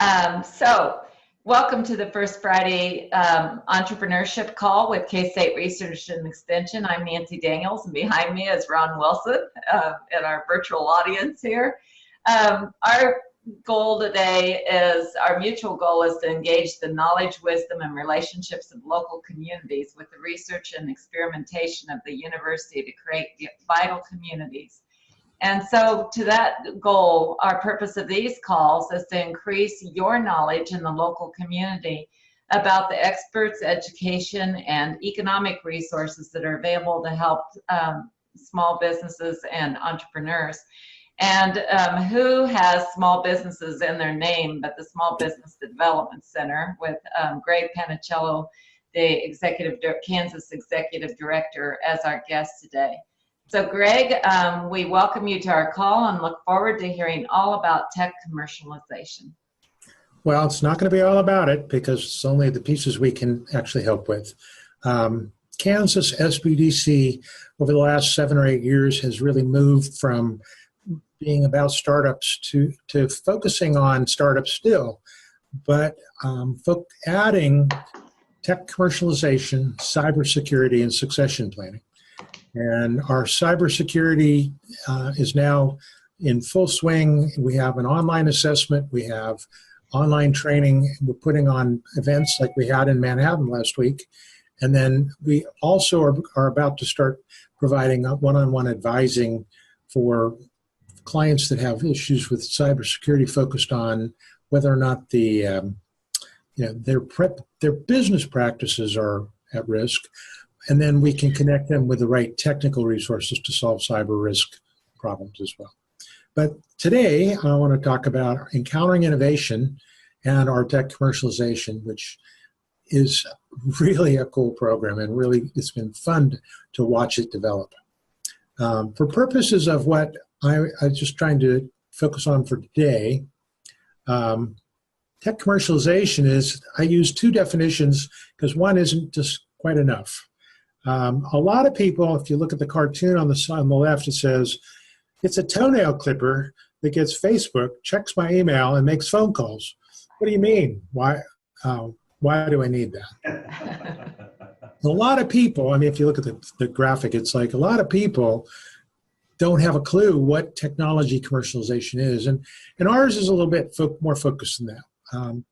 So welcome to the First Friday Entrepreneurship Call with K-State Research and Extension. I'm Nancy Daniels, and behind me is Ron Wilson in our virtual audience here. Our goal today is, our mutual goal is to engage the knowledge, wisdom, and relationships of local communities with the research and experimentation of the university to create vital communities. And so to that goal, our purpose of these calls is to increase your knowledge in the local community about the experts, education, and economic resources that are available to help small businesses and entrepreneurs. And who has small businesses in their name but the Small Business Development Center, with Greg Panichello, the Kansas Executive Director, as our guest today. So Greg, we welcome you to our call and look forward to hearing all about tech commercialization. Well, it's not going to be all about it because it's only the pieces we can actually help with. Kansas SBDC over the last 7 or 8 years has really moved from being about startups to focusing on startups still, but adding tech commercialization, cybersecurity, and succession planning. And our cybersecurity is now in full swing. We have an online assessment. We have online training. We're putting on events like we had in Manhattan last week. And then we also are about to start providing one-on-one advising for clients that have issues with cybersecurity, focused on whether or not their business practices are at risk. And then we can connect them with the right technical resources to solve cyber risk problems as well. But today, I want to talk about encountering innovation and our tech commercialization, which is really a cool program, and really it's been fun to watch it develop. For purposes of what I'm just trying to focus on for today, tech commercialization is, I use 2 definitions because one isn't just quite enough. A lot of people, if you look at the cartoon on the left, it says, it's a toenail clipper that gets Facebook, checks my email, and makes phone calls. What do you mean? Why do I need that? A lot of people, I mean, if you look at the graphic, it's like a lot of people don't have a clue what technology commercialization is. And ours is a little bit more focused than that.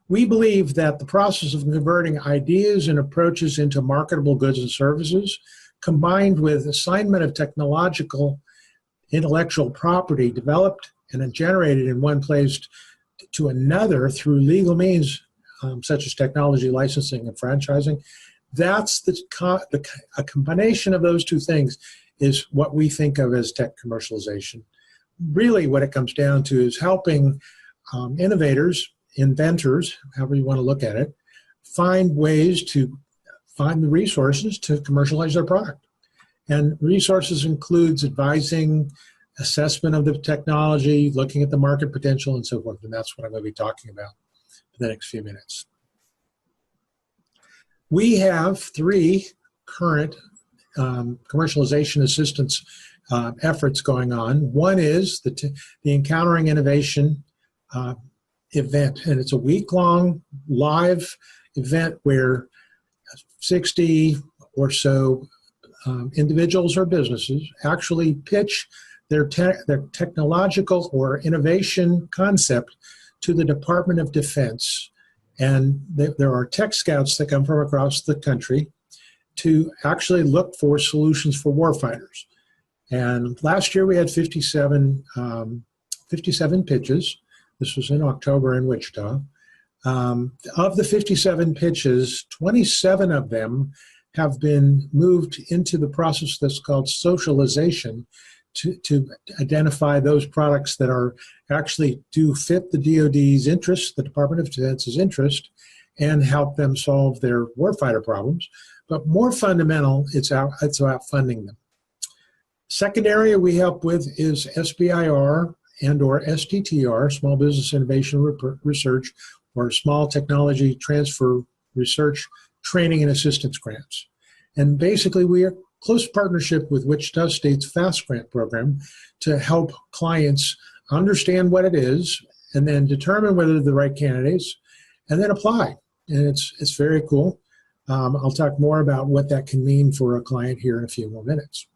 We believe that the process of converting ideas and approaches into marketable goods and services, combined with assignment of technological intellectual property developed and generated in one place to another through legal means, such as technology licensing and franchising, that's a combination of those 2 things is what we think of as tech commercialization. Really what it comes down to is helping innovators, inventors, however you want to look at it, find ways to find the resources to commercialize their product. And resources includes advising, assessment of the technology, looking at the market potential, and so forth. And that's what I'm going to be talking about for the next few minutes. We have 3 current commercialization assistance efforts going on. One is the Encountering Innovation event, and it's a week-long live event where 60 or so individuals or businesses actually pitch their technological or innovation concept to the Department of Defense. And there are tech scouts that come from across the country to actually look for solutions for warfighters. And last year we had 57 pitches. This was in October in Wichita. Of the 57 pitches, 27 of them have been moved into the process that's called socialization to identify those products that are actually do fit the DOD's interest, the Department of Defense's interest, and help them solve their warfighter problems. But more fundamental, it's about funding them. Second area we help with is SBIR and or STTR, Small Business Innovation Research, or Small Technology Transfer Research Training and Assistance Grants. And basically we are close partnership with Wichita State's FAST Grant program to help clients understand what it is and then determine whether they're the right candidates, and then apply. And it's very cool. I'll talk more about what that can mean for a client here in a few more minutes.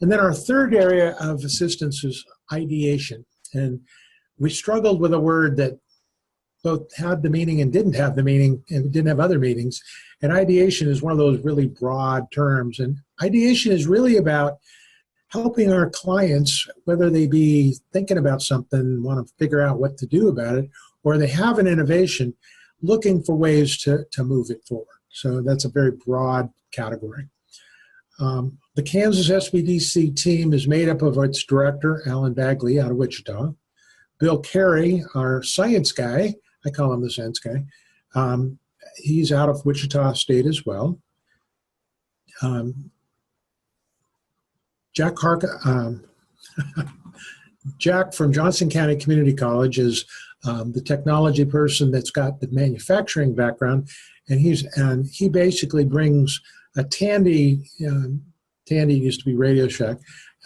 And then our third area of assistance is ideation. And we struggled with a word that both had the meaning and didn't have the meaning, and didn't have other meanings. And ideation is one of those really broad terms. And ideation is really about helping our clients, whether they be thinking about something, want to figure out what to do about it, or they have an innovation, looking for ways to move it forward. So that's a very broad category. The Kansas SBDC team is made up of its director, Alan Bagley, out of Wichita. Bill Carey, our science guy, I call him the science guy, he's out of Wichita State as well. Jack from Johnson County Community College is the technology person that's got the manufacturing background, and he basically brings a Tandy, Tandy used to be Radio Shack,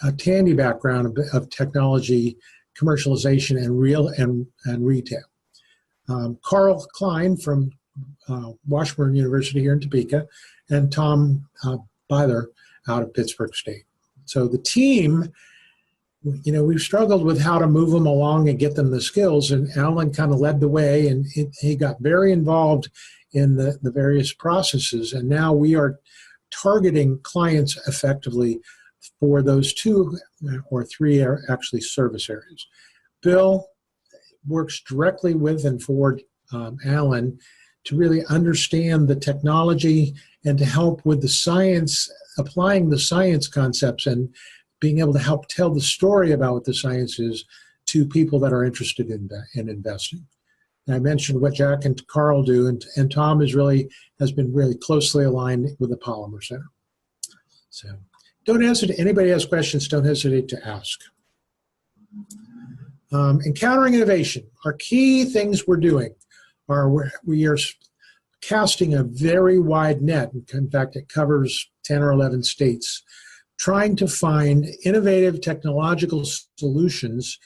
a Tandy background of technology, commercialization, and retail. Carl Klein from Washburn University here in Topeka, and Tom Byler out of Pittsburgh State. So the team, we've struggled with how to move them along and get them the skills, and Alan kind of led the way, and he got very involved in the various processes, and now we are targeting clients effectively for those 2 or 3 are actually service areas. Bill works directly with and for Alan to really understand the technology and to help with the science, applying the science concepts and being able to help tell the story about what the science is to people that are interested in investing. And I mentioned what Jack and Carl do, and Tom has been really closely aligned with the Polymer Center. So don't hesitate, anybody has questions, don't hesitate to ask. Encountering innovation, our key things we're doing are we are casting a very wide net. In fact, it covers 10 or 11 states, trying to find innovative technological solutions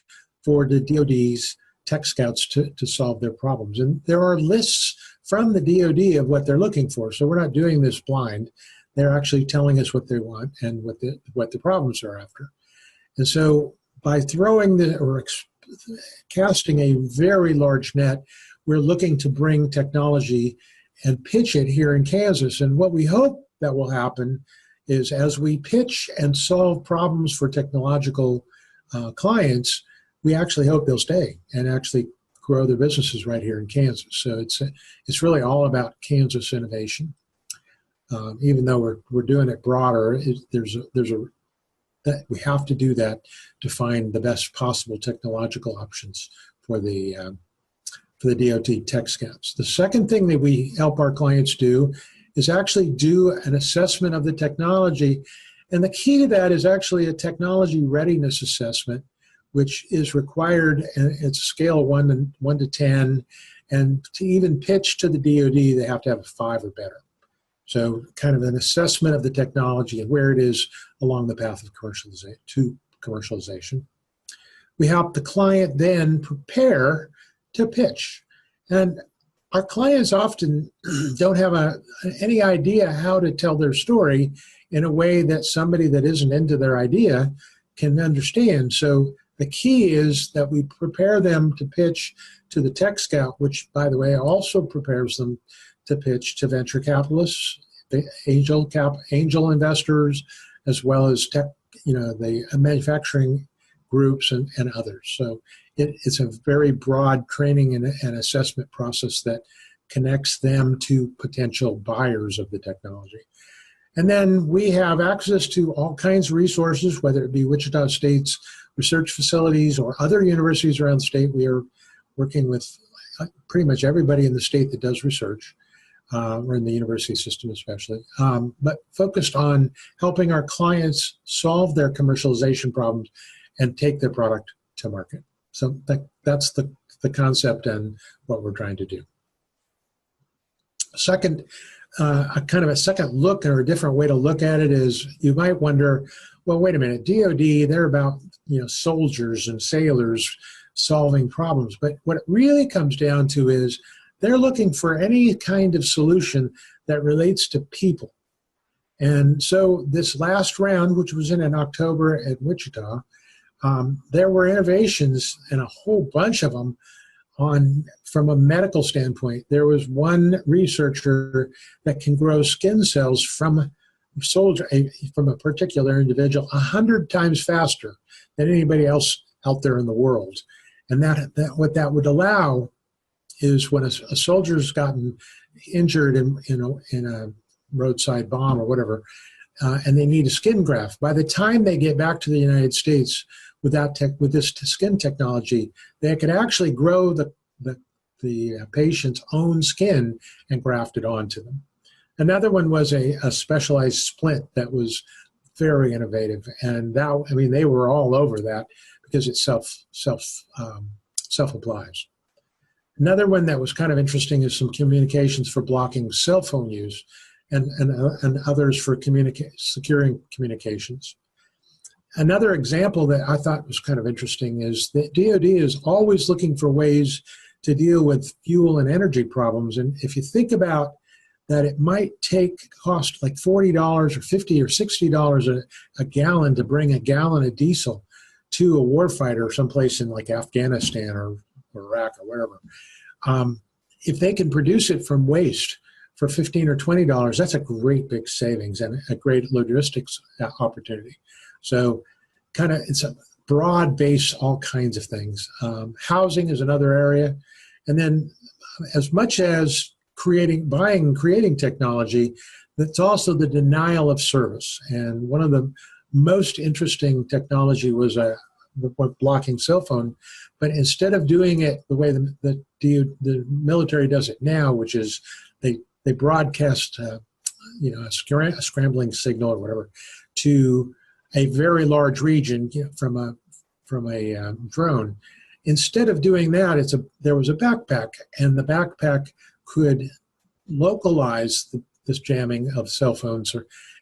for the DOD's tech scouts to solve their problems. And there are lists from the DOD of what they're looking for. So we're not doing this blind. They're actually telling us what they want and what the problems are after. And so by casting a very large net, we're looking to bring technology and pitch it here in Kansas. And what we hope that will happen is as we pitch and solve problems for technological clients, we actually hope they'll stay and actually grow their businesses right here in Kansas. So it's really all about Kansas innovation. Even though we're doing it broader, we have to do that to find the best possible technological options for the DOT tech scouts. The second thing that we help our clients do is actually do an assessment of the technology. And the key to that is actually a technology readiness assessment, which is required, and it's a scale of 1 to 10. And to even pitch to the DOD, they have to have a 5 or better. So kind of an assessment of the technology and where it is along the path of commercialization. We help the client then prepare to pitch. And our clients often don't have any idea how to tell their story in a way that somebody that isn't into their idea can understand. So the key is that we prepare them to pitch to the tech scout, which, by the way, also prepares them to pitch to venture capitalists, the angel investors, as well as the manufacturing groups and others. So it's a very broad training and assessment process that connects them to potential buyers of the technology. And then we have access to all kinds of resources, whether it be Wichita State's research facilities or other universities around the state. We are working with pretty much everybody in the state that does research, or in the university system especially, but focused on helping our clients solve their commercialization problems and take their product to market. So that's the concept and what we're trying to do. Second, a kind of a second look or a different way to look at it is you might wonder, well, wait a minute, DOD, they're about soldiers and sailors solving problems. But what it really comes down to is they're looking for any kind of solution that relates to people. And so this last round, which was in October at Wichita, there were innovations, and a whole bunch of them, from a medical standpoint. There was one researcher that can grow skin cells from a particular individual 100 times faster than anybody else out there in the world. And what that would allow is when a soldier's gotten injured in a roadside bomb or whatever, and they need a skin graft, by the time they get back to the United States with this skin technology, they could actually grow the patient's own skin and graft it onto them. Another one was a specialized splint that was very innovative, and they were all over that because it self-applies. Another one that was kind of interesting is some communications for blocking cell phone use, and others for securing communications. Another example that I thought was kind of interesting is that DOD is always looking for ways to deal with fuel and energy problems. And if you think about that, it might cost like $40 or $50 or $60 a gallon to bring a gallon of diesel to a warfighter someplace in like Afghanistan or Iraq or wherever. If they can produce it from waste for $15 or $20, that's a great big savings and a great logistics opportunity. So it's a broad base, all kinds of things. Housing is another area. And then as much as buying and creating technology, that's also the denial of service. And one of the most interesting technology was blocking cell phone. But instead of doing it the way the military does it now, which is they broadcast a scrambling signal or whatever to a very large region from a drone. Instead of doing that, there was a backpack, and the backpack could localize this jamming of cell phones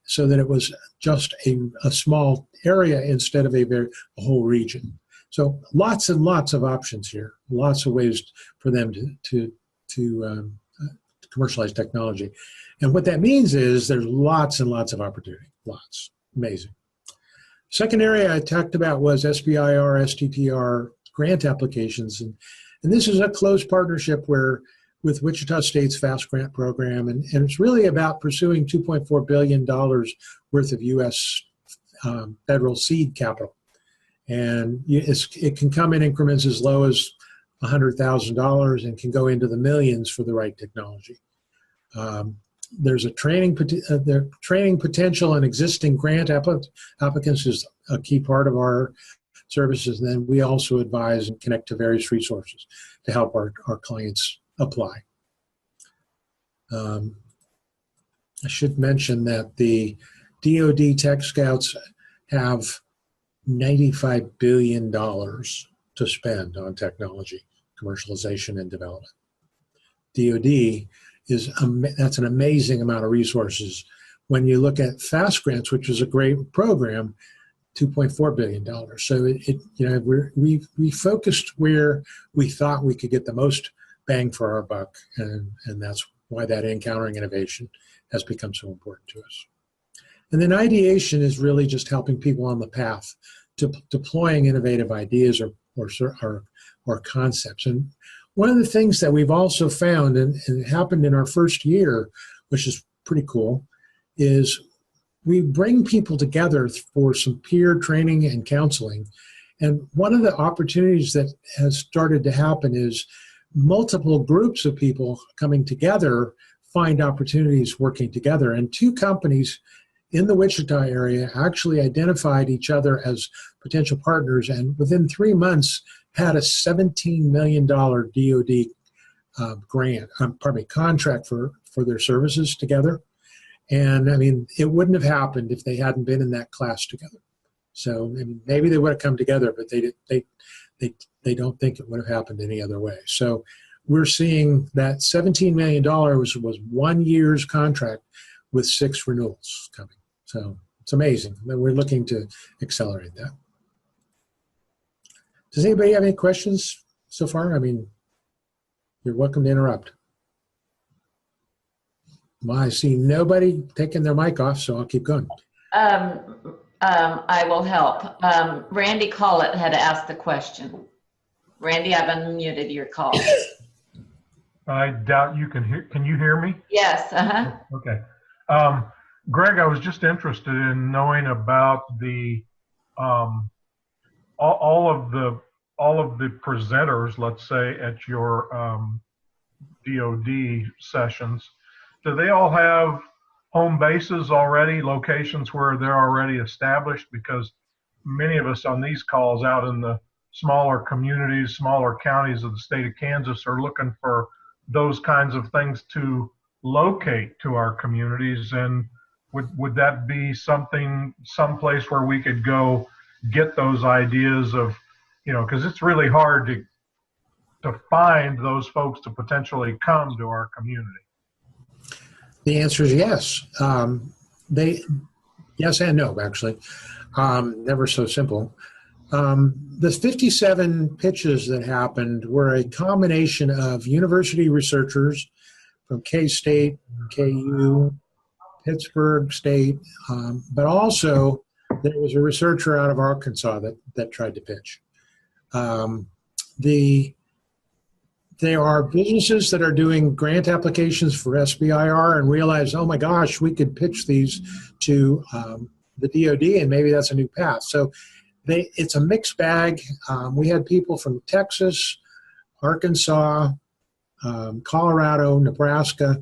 so that it was just a small area instead of a whole region. So lots and lots of options here, lots of ways for them to commercialize technology. And what that means is there's lots and lots of opportunity, lots, amazing. Second area I talked about was SBIR, STTR grant applications. And this is a close partnership with Wichita State's FAST grant program. And it's really about pursuing $2.4 billion worth of U.S. Federal seed capital. And it can come in increments as low as $100,000 and can go into the millions for the right technology. There's a training potential and existing grant applicants is a key part of our services. And then we also advise and connect to various resources to help our clients apply. I should mention that the DOD Tech Scouts have $95 billion to spend on technology, commercialization, and development. DOD that's an amazing amount of resources. When you look at FAST grants, which is a great program, $2.4 billion. So we focused where we thought we could get the most bang for our buck, and that's why that encountering innovation has become so important to us. And then ideation is really just helping people on the path to deploying innovative ideas or concepts. And one of the things that we've also found, and it happened in our first year, which is pretty cool, is we bring people together for some peer training and counseling. And one of the opportunities that has started to happen is multiple groups of people coming together find opportunities working together. And two companies in the Wichita area actually identified each other as potential partners, and within 3 months had a $17 million DOD contract for their services together. And I mean, it wouldn't have happened if they hadn't been in that class together. So maybe they would have come together, but they don't think it would have happened any other way. So we're seeing that $17 million was 1 year's contract with 6 renewals coming. So it's amazing. We're looking to accelerate that. Does anybody have any questions so far? I mean, you're welcome to interrupt. Well, I see nobody taking their mic off, so I'll keep going. I will help. Randy Collett had asked the question. Randy, I've unmuted your call. I doubt you can hear. Can you hear me? Yes. Uh-huh. Okay. Greg, I was just interested in knowing about the all of the presenters, let's say, at your DOD sessions. Do they all have home bases already, locations where they're already established? Because many of us on these calls out in the smaller communities, smaller counties of the state of Kansas are looking for those kinds of things to locate to our communities. And would that be someplace where we could go get those ideas of, because it's really hard to find those folks to potentially come to our community? The answer is yes. Yes and no, actually. Never so simple. The 57 pitches that happened were a combination of university researchers from K-State, KU, Pittsburgh State, but also there was a researcher out of Arkansas that tried to pitch. There are businesses that are doing grant applications for SBIR and realize, oh my gosh, we could pitch these to the DOD and maybe that's a new path. So it's a mixed bag. We had people from Texas, Arkansas, Colorado, Nebraska.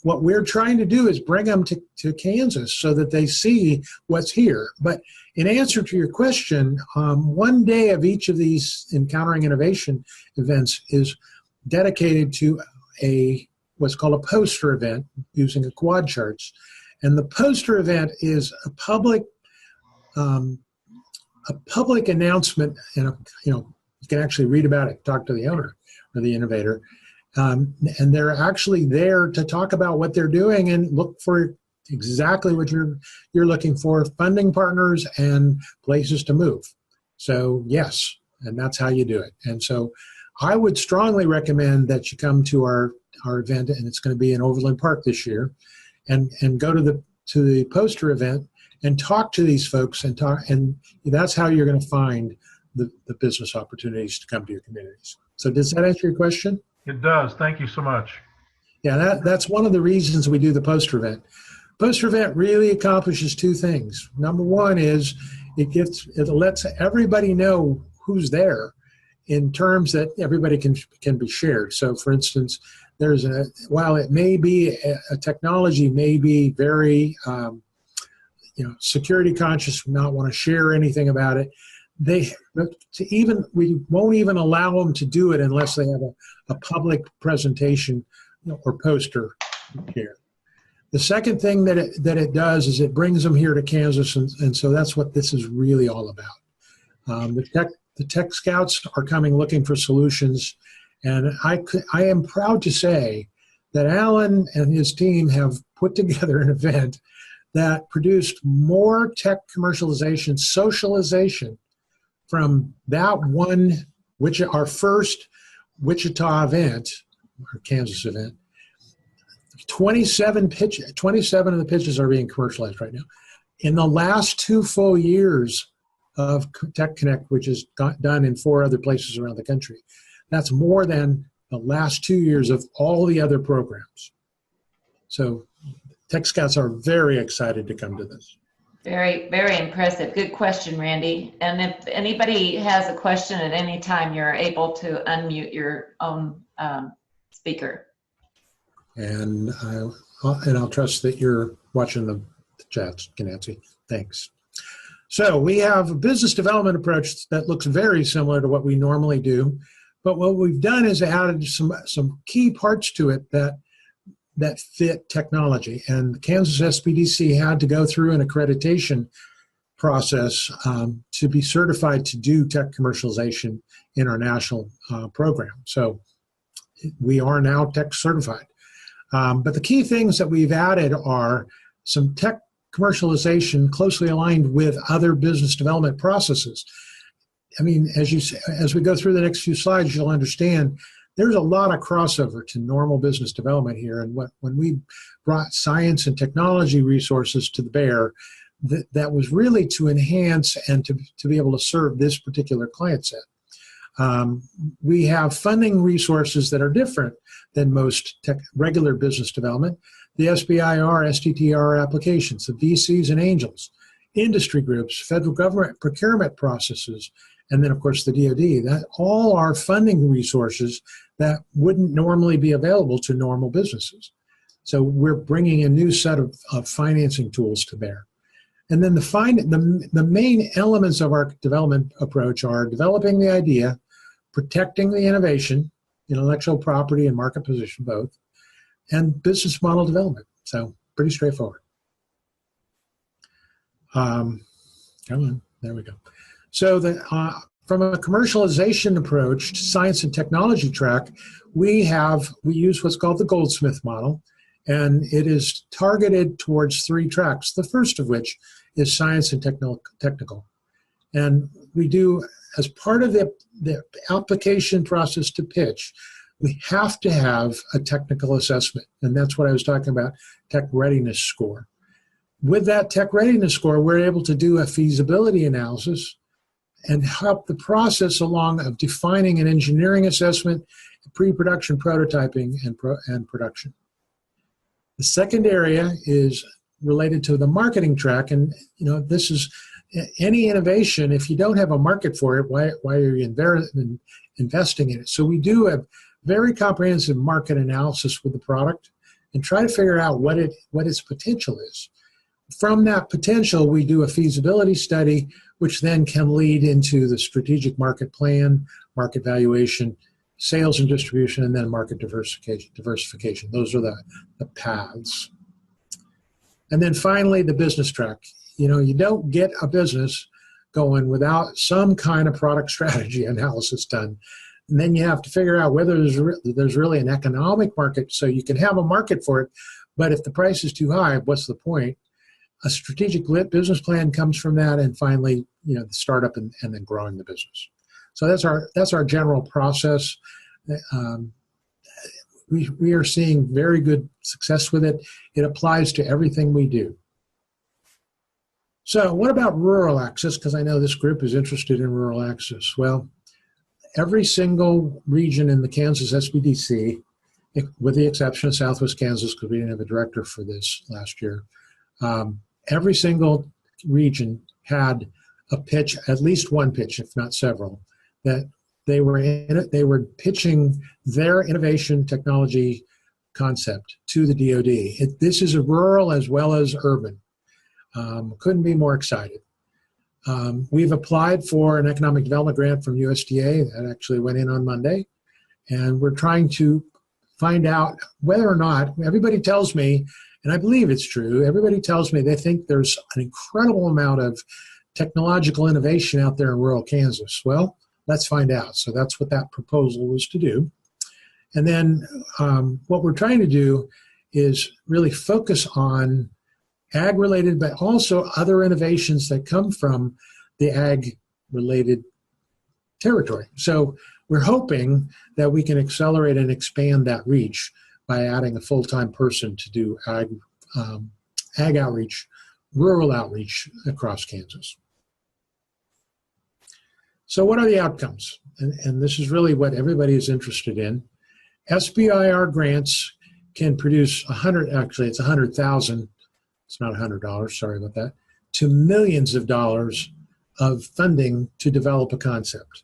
What we're trying to do is bring them to Kansas so that they see what's here. But in answer to your question, one day of each of these Encountering Innovation events is dedicated to what's called a poster event using a quad charts. And the poster event is a public announcement, and you can actually read about it, talk to the owner or the innovator. And they're actually there to talk about what they're doing and look for exactly what you're looking for, funding partners and places to move. So yes, and that's how you do it. And so I would strongly recommend that you come to our event, and it's going to be in Overland Park this year, and go to the poster event and talk to these folks and that's how you're going to find the business opportunities to come to your communities. So does that answer your question? It does. Thank you so much. Yeah, that's one of the reasons we do the poster event. Poster event really accomplishes two things. Number one is it lets everybody know who's there in terms that everybody can be shared. So for instance, while it may be a technology may be very security conscious, not want to share anything about it, we won't even allow them to do it unless they have a public presentation or poster here. The second thing that it does is it brings them here to Kansas, and so that's what this is really all about. The tech scouts are coming looking for solutions, and I am proud to say that Alan and his team have put together an event that produced more tech commercialization, socialization from that one, our first Wichita event, or Kansas event. 27 of the pitches are being commercialized right now. In the last 2 full years of Tech Connect, which is done in 4 other places around the country, that's more than the last 2 years of all the other programs. So Tech Scouts are very excited to come to this. Very, very impressive. Good question, Randy. And if anybody has a question at any time, you're able to unmute your own speaker. And I'll trust that you're watching the chats, Nancy. Thanks. So we have a business development approach that looks very similar to what we normally do, but what we've done is added some key parts to it that fit technology. And Kansas SPDC had to go through an accreditation process to be certified to do tech commercialization in our national program. So we are now tech certified. But the key things that we've added are some tech commercialization closely aligned with other business development processes. I mean, as we go through the next few slides, you'll understand there's a lot of crossover to normal business development here. And when we brought science and technology resources to bear, that was really to enhance and to be able to serve this particular client set. We have funding resources that are different than most regular business development. The SBIR, STTR applications, the VCs and angels, industry groups, federal government procurement processes, and then, of course, the DOD. That all are funding resources that wouldn't normally be available to normal businesses. So we're bringing a new set of financing tools to bear. And then the main elements of our development approach are developing the idea, protecting the innovation, intellectual property and market position both, and business model development. So pretty straightforward. Come on, there we go. So from a commercialization approach, science and technology track, we use what's called the Goldsmith model, and it is targeted towards 3 tracks, the first of which is science and technical. And we do, as part of the application process to pitch, we have to have a technical assessment, and that's what I was talking about, tech readiness score. With that tech readiness score, we're able to do a feasibility analysis and help the process along of defining an engineering assessment, pre-production prototyping, and production. The second area is related to the marketing track, and this is any innovation. If you don't have a market for it, why are you investing in it? So we do a very comprehensive market analysis with the product and try to figure out what its potential is. From that potential, we do a feasibility study, which then can lead into the strategic market plan, market valuation, sales and distribution, and then market diversification. Those are the paths. And then finally, the business track. You don't get a business going without some kind of product strategy analysis done. And then you have to figure out whether there's really an economic market, so you can have a market for it, but if the price is too high, what's the point? A strategic business plan comes from that, and finally, the startup and then growing the business. So that's our general process. We are seeing very good success with it. It applies to everything we do. So what about rural access? Because I know this group is interested in rural access. Well, every single region in the Kansas SBDC, with the exception of Southwest Kansas, because we didn't have a director for this last year, every single region had a pitch, at least one pitch, if not several, that they were pitching their innovation technology concept to the DOD. This is a rural as well as urban. Couldn't be more excited. We've applied for an economic development grant from USDA that actually went in on Monday, and we're trying to find out whether or not, everybody tells me, and I believe it's true, everybody tells me they think there's an incredible amount of technological innovation out there in rural Kansas. Well, let's find out. So that's what that proposal was to do. And then what we're trying to do is really focus on ag-related, but also other innovations that come from the ag-related territory. So we're hoping that we can accelerate and expand that reach by adding a full-time person to do ag outreach, rural outreach across Kansas. So what are the outcomes? And this is really what everybody is interested in. SBIR grants can produce it's 100,000, it's not $100, sorry about that, to millions of dollars of funding to develop a concept.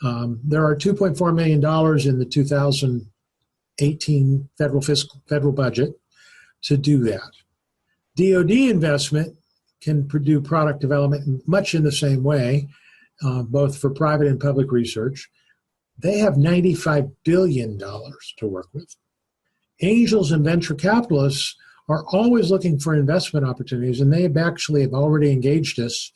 There are $2.4 million in the 2018 federal budget to do that. DOD investment can do product development much in the same way, both for private and public research. They have $95 billion to work with. Angels and venture capitalists are always looking for investment opportunities, and they have already engaged us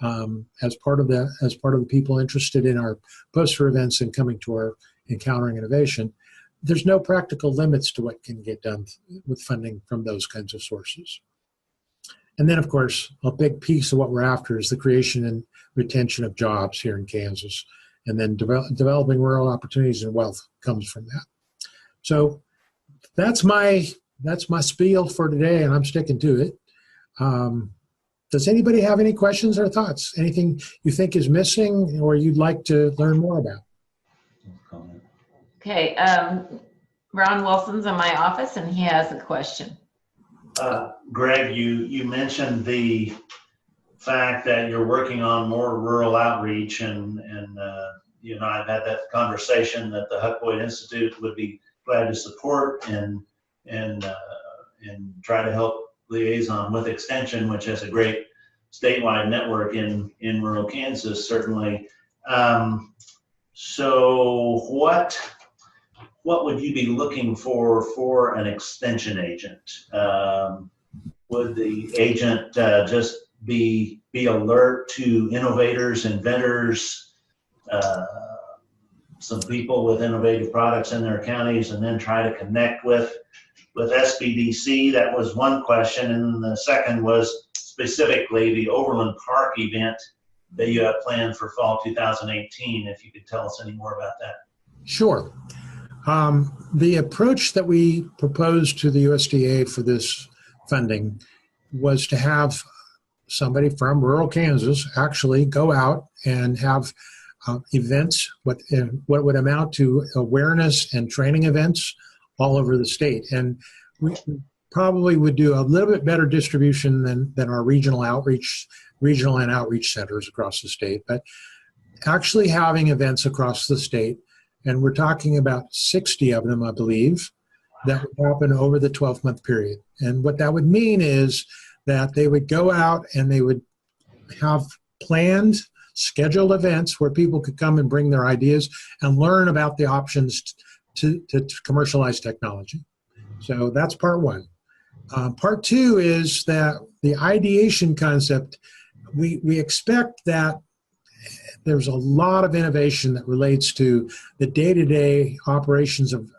as part of the people interested in our poster events and coming to our Encountering Innovation. There's no practical limits to what can get done with funding from those kinds of sources. And then, of course, a big piece of what we're after is the creation and retention of jobs here in Kansas. And then developing rural opportunities and wealth comes from that. So that's my spiel for today, and I'm sticking to it. Does anybody have any questions or thoughts? Anything you think is missing or you'd like to learn more about? Okay, Ron Wilson's in my office, and he has a question. Greg, you mentioned the fact that you're working on more rural outreach, and you know, I've had that conversation that the Huck Boyd Institute would be glad to support and try to help liaison with Extension, which has a great statewide network in rural Kansas, certainly. So what would you be looking for an Extension agent? Would the agent just be alert to innovators, inventors, some people with innovative products in their counties, and then try to connect with SBDC? That was one question. And the second was specifically the Overland Park event that you have planned for fall 2018, if you could tell us any more about that. Sure. The approach that we proposed to the USDA for this funding was to have somebody from rural Kansas actually go out and have events, what would amount to awareness and training events all over the state. And we probably would do a little bit better distribution than our regional and outreach centers across the state, but actually having events across the state. And we're talking about 60 of them, I believe, that would happen over the 12-month period. And what that would mean is that they would go out and they would have planned, scheduled events where people could come and bring their ideas and learn about the options to commercialize technology. So that's part one. Part two is that the ideation concept, we expect that there's a lot of innovation that relates to the day-to-day operations of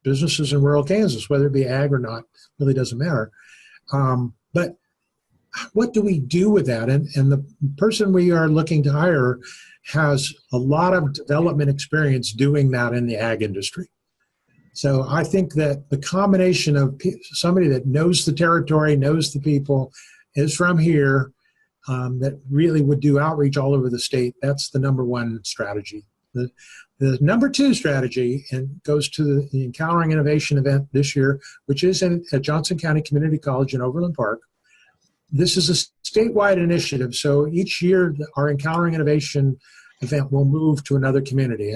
businesses in rural Kansas, whether it be ag or not, really doesn't matter. But what do we do with that? And the person we are looking to hire has a lot of development experience doing that in the ag industry. So I think that the combination of somebody that knows the territory, knows the people, is from here, that really would do outreach all over the state, that's the number one strategy. The number two strategy, and goes to the Encountering Innovation event this year, which is at Johnson County Community College in Overland Park. This is a statewide initiative, so each year our Encountering Innovation event will move to another community.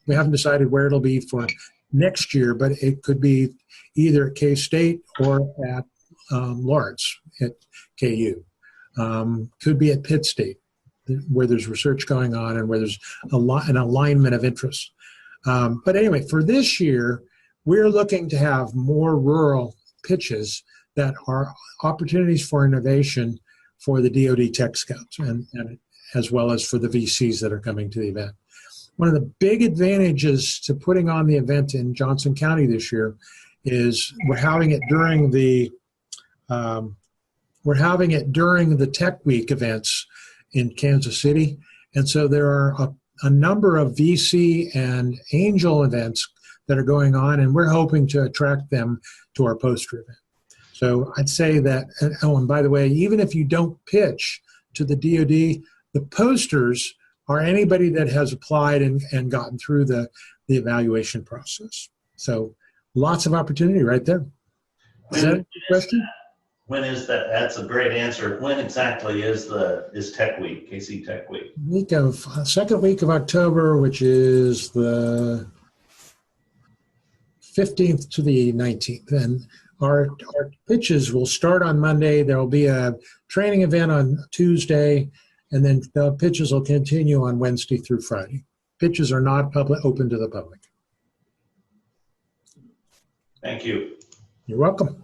We haven't decided where it'll be for next year, but it could be either at K-State or at Lawrence at KU. Could be at Pitt State, where there's research going on and where there's an alignment of interests. But anyway, for this year, we're looking to have more rural pitches that are opportunities for innovation for the DOD Tech Scouts and as well as for the VCs that are coming to the event. One of the big advantages to putting on the event in Johnson County this year is we're having it during the Tech Week events in Kansas City. And so there are a number of VC and angel events that are going on, and we're hoping to attract them to our poster event. So I'd say that, and by the way, even if you don't pitch to the DOD, the posters are anybody that has applied and gotten through the evaluation process. So lots of opportunity right there. Is that a question? When is that? That's a great answer. When exactly is Tech Week, KC Tech Week? Second week of October, which is the 15th to the 19th. And our pitches will start on Monday. There will be a training event on Tuesday, and then the pitches will continue on Wednesday through Friday. Pitches are not open to the public. Thank you. You're welcome.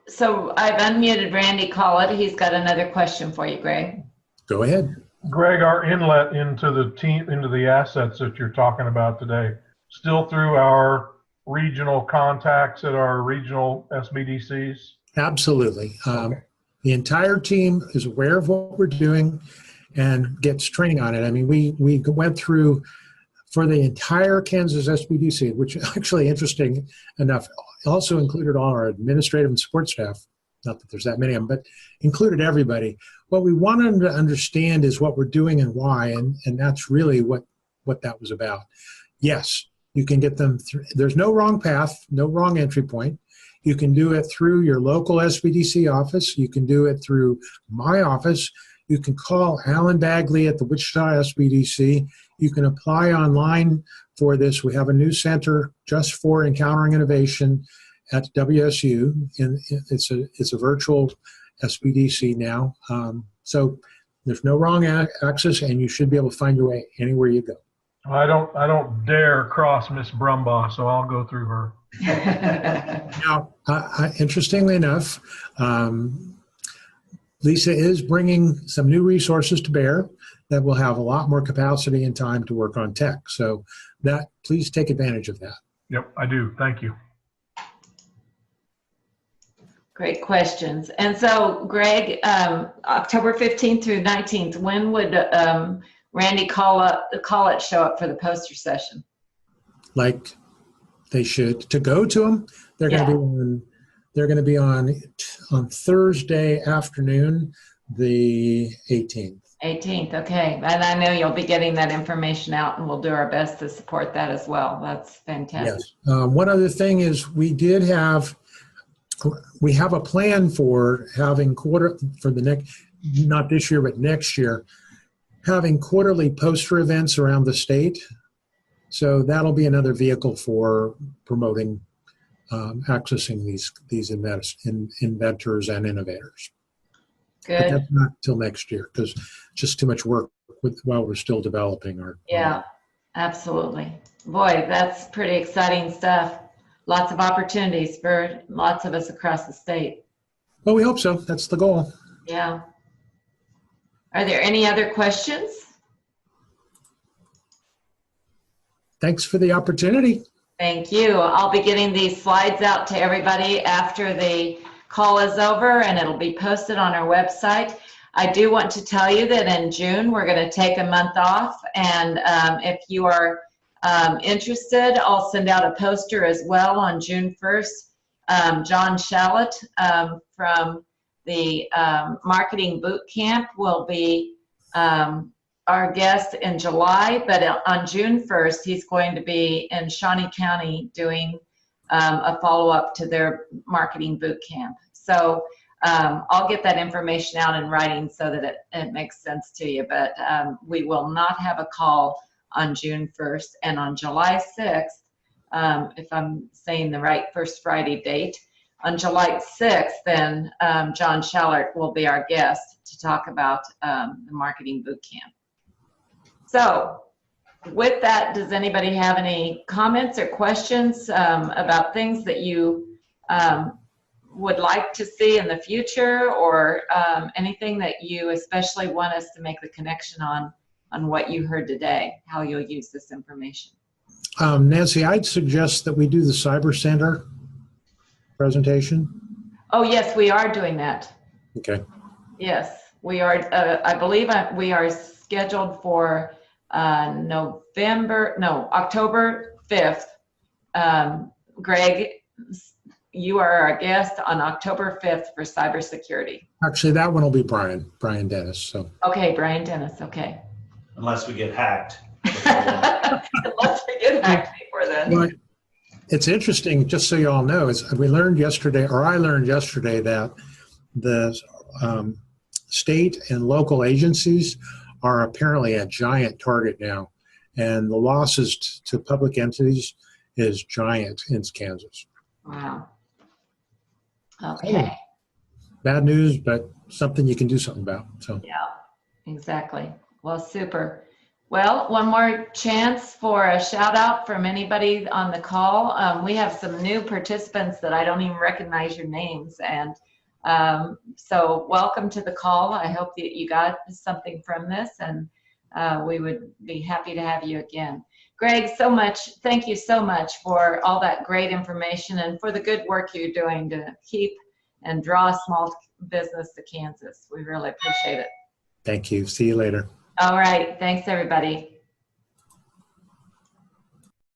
So I've unmuted Randy Collett. He's got another question for you, Greg. Go ahead. Greg, our inlet into the assets that you're talking about today, still through our regional contacts at our regional SBDCs? Absolutely. Okay. The entire team is aware of what we're doing and gets training on it. I mean, we went through for the entire Kansas SBDC, which actually, interesting enough, also included all our administrative and support staff. Not that there's that many of them, but included everybody. What we wanted them to understand is what we're doing and why, and that's really what that was about. Yes, you can get them through. There's no wrong path, no wrong entry point. You can do it through your local SBDC office. You can do it through my office. You can call Alan Bagley at the Wichita SBDC. You can apply online for this. We have a new center just for encountering innovation at WSU. It's a virtual SBDC now. So there's no wrong access, and you should be able to find your way anywhere you go. I don't dare cross Miss Brumbaugh, so I'll go through her. Now, interestingly enough, Lisa is bringing some new resources to bear that will have a lot more capacity and time to work on tech. So please take advantage of that. Yep, I do. Thank you. Great questions. And so, Greg, October 15th through 19th, when would Randy Collett show up for the poster session? Like they should. To go to them, they're going to be on Thursday afternoon, the 18th. 18th, okay. And I know you'll be getting that information out, and we'll do our best to support that as well. That's fantastic. Yes. One other thing is we have a plan for having for the next, not this year, but next year, having quarterly poster events around the state. So that'll be another vehicle for promoting, accessing these inventors and innovators. Good. But that's not till next year because just too much work while we're still developing our. Yeah, absolutely. Boy, that's pretty exciting stuff. Lots of opportunities for lots of us across the state. Well, we hope so. That's the goal. Yeah. Are there any other questions? Thanks for the opportunity. Thank you. I'll be getting these slides out to everybody after the call is over, and it'll be posted on our website. I do want to tell you that in June, we're going to take a month off, and if you are interested, I'll send out a poster as well on June 1st. John Shallett from the Marketing Boot Camp will be our guest in July, but on June 1st, he's going to be in Shawnee County doing a follow-up to their marketing boot camp. So I'll get that information out in writing so that it makes sense to you, but we will not have a call on June 1st. And on July 6th, if I'm saying the right first Friday date, on July 6th, then John Shallert will be our guest to talk about the marketing boot camp. So with that, does anybody have any comments or questions about things that you would like to see in the future, or anything that you especially want us to make the connection on what you heard today, how you'll use this information? Nancy, I'd suggest that we do the Cyber Center presentation. Oh, yes, we are doing that. Okay. Yes, we are. I believe we are scheduled for October 5th. Greg, you are our guest on October 5th for cybersecurity. Actually, that one will be Brian Dennis. So. Okay, Brian Dennis, okay. Unless we get hacked. Unless we get hacked before then. Well, it's interesting, just so you all know, I learned yesterday that the state and local agencies are apparently a giant target now, and the losses to public entities is giant in Kansas. Wow. Okay. Bad news, but something you can do something about. So. Yeah, exactly. Well, super. Well, one more chance for a shout out from anybody on the call. We have some new participants that I don't even recognize your names, and so welcome to the call. I hope that you got something from this, and we would be happy to have you again. Greg, thank you so much for all that great information and for the good work you're doing to keep and draw small business to Kansas. We really appreciate it. Thank you. See you later. All right. Thanks, everybody.